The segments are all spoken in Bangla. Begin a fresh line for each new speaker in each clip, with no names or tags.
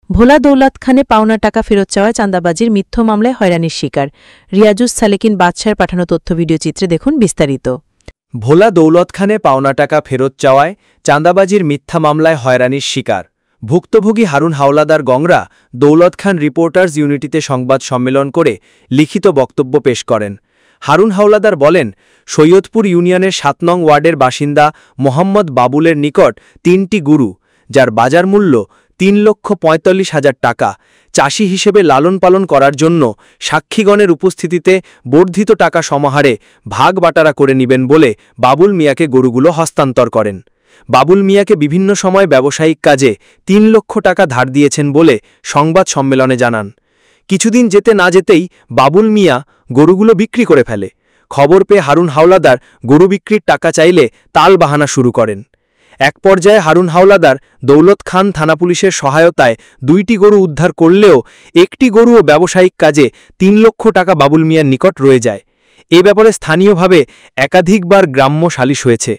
ভোলা দৌলত খানে পাওনা টাকা ফেরত চাওয়ায় চাঁদাবাজির মিথ্যা মামলায় হয়রানির শিকার। রিয়াজুস সালেকিন বাদশার পাঠানো তথ্য ভিডিও চিত্রে দেখুন বিস্তারিত।
ভোলা দৌলত খানে পাওনা টাকা ফেরত চাওয়ায় চাঁদাবাজির মিথ্যা মামলায় হয়রানির শিকার। ভুক্তভোগী হারুন হাওলাদার গংরা দৌলত খান রিপোর্টার্স ইউনিটিতে সংবাদ সম্মেলন করে লিখিত বক্তব্য পেশ করেন। হারুন হাওলাদার বলেন, সৈয়দপুর ইউনিয়নের ৭ নং ওয়ার্ডের বাসিন্দা মোহাম্মদ বাবুলের নিকট ৩টি গরু, যার বাজার মূল্য ৩,৪৫,০০০ টাকা, চাষি হিসেবে লালন পালন করার জন্য সাক্ষীগণের উপস্থিতিতে বর্ধিত টাকা সমাহারে ভাগ বাটারা করে নেবেন বলে বাবুল মিয়াকে গরুগুলো হস্তান্তর করেন। বাবুল মিয়াকে বিভিন্ন সময় ব্যবসায়িক কাজে ৩ লক্ষ টাকা ধার দিয়েছেন বলে সংবাদ সম্মেলনে জানান। কিছুদিন যেতে না যেতেই বাবুল মিয়া গরুগুলো বিক্রি করে ফেলে। খবর পেয়ে হারুন হাওলাদার গরু বিক্রির টাকা চাইলে তাল বাহানা শুরু করেন। এক পর্যায়ে হারুন হাওলাদার দৌলত খান থানা পুলিশের সহায়তায় ২টি গরু উদ্ধার করলেও একটি গরুও ব্যবসায়িক কাজে ৩ লক্ষ টাকা বাবুল মিয়ার নিকট রয়ে যায়। এ ব্যাপারে স্থানীয়ভাবে একাধিকবার গ্রাম্য সালিশ হয়েছে।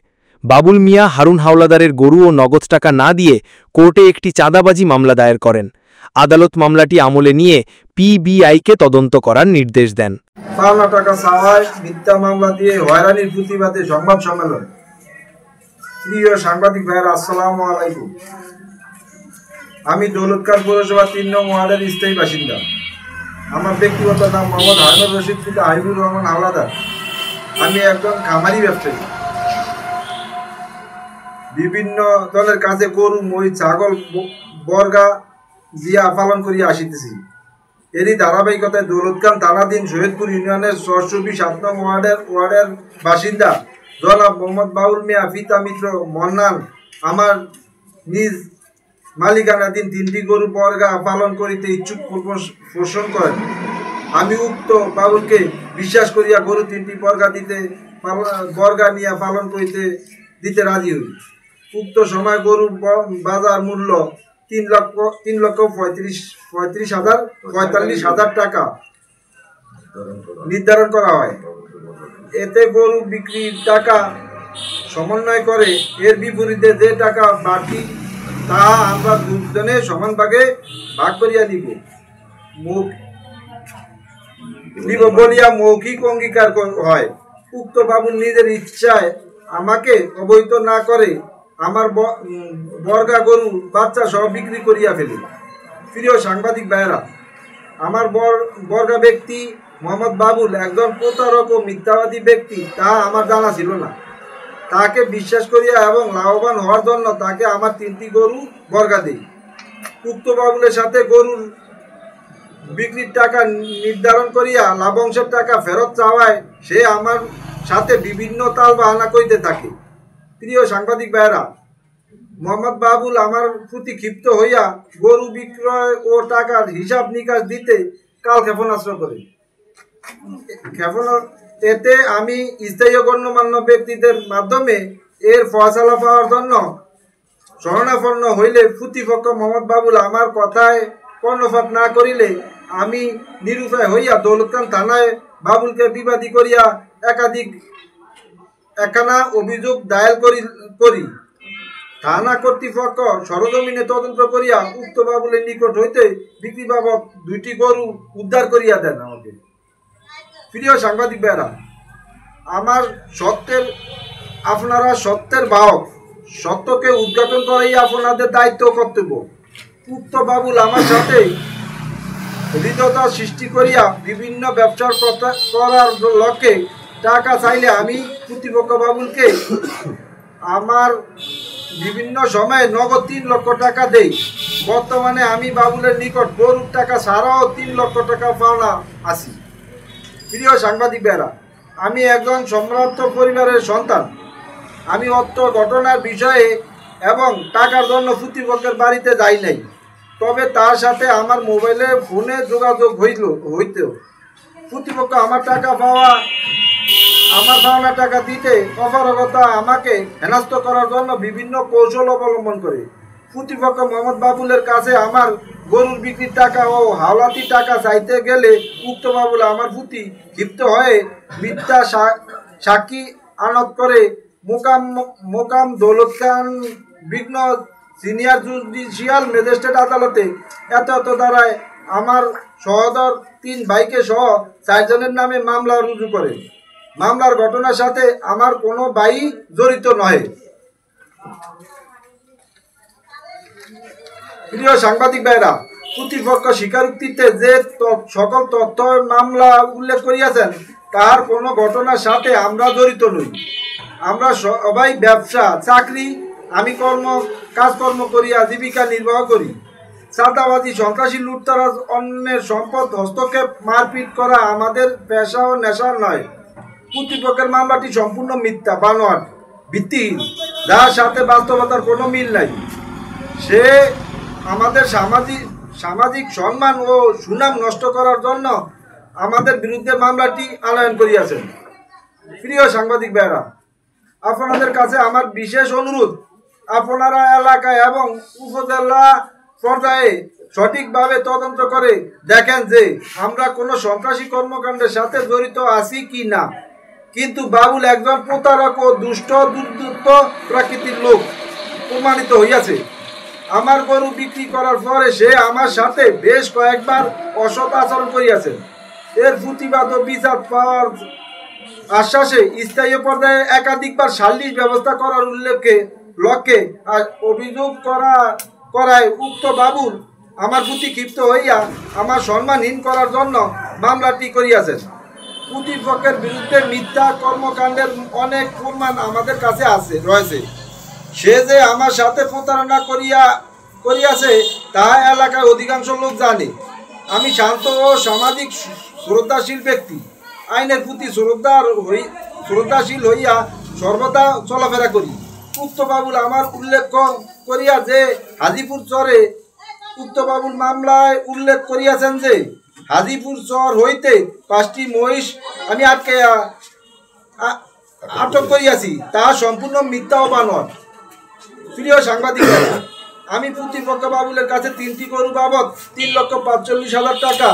বাবুল মিয়া হারুন হাওলাদারের গরু ও নগদ টাকা না দিয়ে কোর্টে একটি চাঁদাবাজি মামলা দায়ের করেন। আদালত মামলাটি আমলে নিয়ে পিবিআইকে তদন্ত করার নির্দেশ দেন।
পাওনা টাকা চাওয়ায় মিথ্যা মামলা দিয়ে হয়রানির প্রতিবাদে সংবাদ সম্মেলন। প্রিয় সাংবাদিক ভাইয়েরা, আসসালামু আলাইকুম। আমি দৌলতখান পৌরসভা ৩ নং ওয়ার্ডের স্থায়ী বাসিন্দা। আমার ব্যক্তিগত নাম মোহাম্মদ হারুন রশিদ পিতা হাবিবুর রহমান হাওলাদার। আমি একজন খামারি ব্যবসায়ী। বিভিন্ন দলের কাছে গরু, মহিষ, ছাগল, বর্গা দিয়া পালন করিয়া আসিতেছি। এরই ধারাবাহিকতায় দৌলতখান থানাধীন সৈয়দপুর ইউনিয়নের ৭ নং ওয়ার্ডের বাসিন্দা জনাব মোহাম্মদ বাবুল মিয়া পিতা মিত্র মন্নান আমার নিজ মালিকানাধীন 3টি গরু বর্গা পালন করিতে ইচ্ছুক পোষণ করেন। আমি উক্ত বাবুলকে বিশ্বাস করিয়া গরু 3টি বর্গা নিয়ে পালন করিতে দিতে রাজি হই। উক্ত সময় গরুর বাজার মূল্য ৩,৪৫,০০০ টাকা নির্ধারণ করা হয়। এতে গরু বিক্রির টাকা সমন্বয় করে এর বিপরীতে যে টাকা বাকি তা আমরা দুজনে সমান ভাগে ভাগ করিয়া নিব বলিয়া মৌখিক অঙ্গীকার হয়। উক্ত বাবুল নিজের ইচ্ছায় আমাকে অবহিত না করে আমার বর্গা গরু বাচ্চা সহ বিক্রি করিয়া ফেলে। প্রিয় সাংবাদিক ভাইয়েরা, আমার বর্গা ব্যক্তি মোহাম্মদ বাবুল একজন প্রতারক ও মিথ্যাবাদী ব্যক্তি, তা আমার জানা ছিল না। তাকে বিশ্বাস করিয়া এবং লাভবান হওয়ার জন্য তাকে আমার 3টি গরু বর্গা দিই। উক্ত বাবুলের সাথে গরুর বিক্রির টাকা নির্ধারণ করিয়া লাভাংশের টাকা ফেরত চাওয়ায় সে আমার সাথে বিভিন্ন তাল বাহানা করিতে থাকে। প্রিয় সাংবাদিক ভাইয়েরা, মোহাম্মদ বাবুল আমার প্রতি ক্ষিপ্ত হইয়া গরু বিক্রয় ও টাকার হিসাব নিকাশ দিতে কাল ক্ষেপণাস্ত্র করে। এতে আমি স্থায়ী গণ্যমান্য ব্যক্তিদের মাধ্যমে এর ফয়সালা পাওয়ার জন্য শরণাপন্ন হইলে প্রতিপক্ষ মোহাম্মদ বাবুল আমার কথায় কর্ণপাত না করিলে আমি নিরুপায় হইয়া দৌলতখান থানায় বাবুলকে বিবাদী করিয়া একখানা অভিযোগ দায়ের করি। থানা কর্তৃপক্ষ সরজমিনে তদন্ত করিয়া উক্ত বাবুলের নিকট হইতে বিক্রি বাবদ 2টি গরু উদ্ধার করিয়া দেন আমাকে। প্রিয় সাংবাদিক ভাইয়েরা, আপনারা সত্যের বাহক, সত্যকে উদ্ঘাটন করাই আপনাদের দায়িত্ব কর্তব্য। উক্ত বাবুল আমার সাথে হৃদয়তা সৃষ্টি করিয়া বিভিন্ন ব্যবসার করার লক্ষ্যে টাকা চাইলে আমি প্রতিপক্ষ বাবুলকে আমার বিভিন্ন সময়ে নগদ 3 লক্ষ টাকা দেই। বর্তমানে আমি বাবুলের নিকট গরুর টাকা ছাড়াও 3 লক্ষ টাকা পাওনা আছি। প্রিয় সাংবাদিক ভাইরা, আমি একজন সম্ভ্রান্ত পরিবারের সন্তান। আমি অর্থ ঘটনার বিষয়ে এবং টাকার জন্য প্রতিপক্ষের বাড়িতে যাই নাই, তবে তার সাথে আমার মোবাইলে ফোনে যোগাযোগ হইত। প্রতিপক্ষ আমার পাওনা টাকা দিতে অপারগতা আমাকে হেনস্থ করার জন্য বিভিন্ন কৌশল অবলম্বন করে। প্রতিপক্ষ মোহাম্মদ বাবুলের কাছে আমার গরুর বিক্রির টাকা ও হাওলাতি টাকা চাইতে গেলে উক্ত বাবুল আমার প্রতি ক্ষিপ্ত হয়ে মিথ্যা সাক্ষী আনত করে মোকাম দৌলতখান বিঘ্ন সিনিয়র জুডিশিয়াল ম্যাজিস্ট্রেট আদালতে এত দ্বারায় আমার সহোদর 3 ভাইকে সহ 4 জনের নামে মামলা রুজু করে। মামলার ঘটনার সাথে আমার কোনো ভাই জড়িত নয়। প্রিয় সাংবাদিক ভাইরা, প্রতিপক্ষ স্বীকারোক্তিতে যে সকল তথ্য মামলা উল্লেখ করিয়াছেন তার কোনো ঘটনার সাথে আমরা জড়িত নই। আমরা সবাই ব্যবসা, চাকরি, আমি কাজকর্ম করিয়া জীবিকা নির্বাহ করি। চাঁদাবাজি, সন্ত্রাসী, লুটতরাজ, অন্যের সম্পদ হস্তক্ষেপ, মারপিট করা আমাদের পেশা ও নেশা নয়। প্রতিপক্ষের মামলাটি সম্পূর্ণ মিথ্যা, বানোয়াট, ভিত্তিহীন, যার সাথে বাস্তবতার কোনো মিল নাই। সে আমাদের সামাজিক সম্মান ও সুনাম নষ্ট করার জন্য আমাদের বিরুদ্ধে মামলাটি আনয়ন করিয়াছেন। প্রিয় সাংবাদিক ভাইরা, আপনাদের কাছে আমার বিশেষ অনুরোধ, আপনারা এলাকায় এবং উপজেলা পর্যায়ে সঠিকভাবে তদন্ত করে দেখেন যে আমরা কোনো সন্ত্রাসী কর্মকাণ্ডের সাথে জড়িত আছি কি না। কিন্তু বাবুল একজন প্রতারক ও দুষ্ট দুর্বৃত্ত প্রকৃতির লোক প্রমাণিত হইয়াছে। আমার গরু বিক্রি করার পরে সে আমার সাথে বেশ কয়েকবার অসৎ আচরণ করিয়াছে। এর প্রতিবাদ ও বিচার পাওয়ার আশ্বাসে স্থায়ী পর্যায়ে একাধিকবার সালিশ ব্যবস্থা করার লক্ষ্যে অভিযোগ করায় উক্ত বাবুল আমার প্রতি ক্ষিপ্ত হইয়া আমার সম্মানহীন করার জন্য মামলাটি করিয়াছেন। প্রতিপক্ষের বিরুদ্ধে মিথ্যা কর্মকাণ্ডের অনেক প্রমাণ আমাদের কাছে রয়েছে। সে যে আমার সাথে প্রতারণা করিয়াছে তা এলাকার অধিকাংশ লোক জানে। আমি শান্ত ও সামাজিক শ্রদ্ধাশীল ব্যক্তি, আইনের প্রতি শ্রদ্ধাশীল হইয়া সর্বদা চলাফেরা করি। উক্ত বাবুল আমার উল্লেখ করিয়া যে হাজিপুর চরে উক্ত বাবুল মামলায় উল্লেখ করিয়াছেন যে হাজিপুর চর হইতে 5টি মহিষ আমি আটক করিয়াছি, তা সম্পূর্ণ মিথ্যা ও বানোয়াট। প্রিয় সাংবাদিক, আমি প্রতিপক্ষ বাবুলের কাছে 3টি গরু বাবদ 3,45,000 টাকা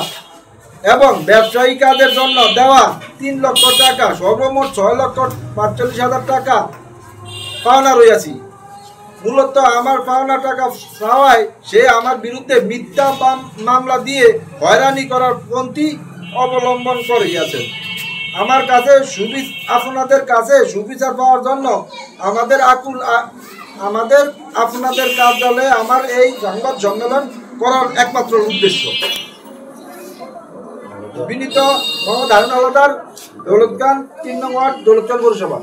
এবং ব্যবসায়ী কাজের জন্য দেওয়া 3 লক্ষ টাকা, সর্বমোট 6,45,000 টাকা পাওনা রইয়াছি। মূলত আমার পাওনা টাকা পাওয়ায় সে আমার বিরুদ্ধে মিথ্যা মামলা দিয়ে হয়রানি করার পন্থী অবলম্বন করিয়াছে। আপনাদের কাছে সুবিচার পাওয়ার জন্য আপনাদের কার্যালয়ে আমার এই সংবাদ সম্মেলন করার একমাত্র উদ্দেশ্য। বিনীত মোহাম্মদ হারুন হাওলাদার, দৌলতখান 3 নং ওয়ার্ড, দৌলতখান পৌরসভা।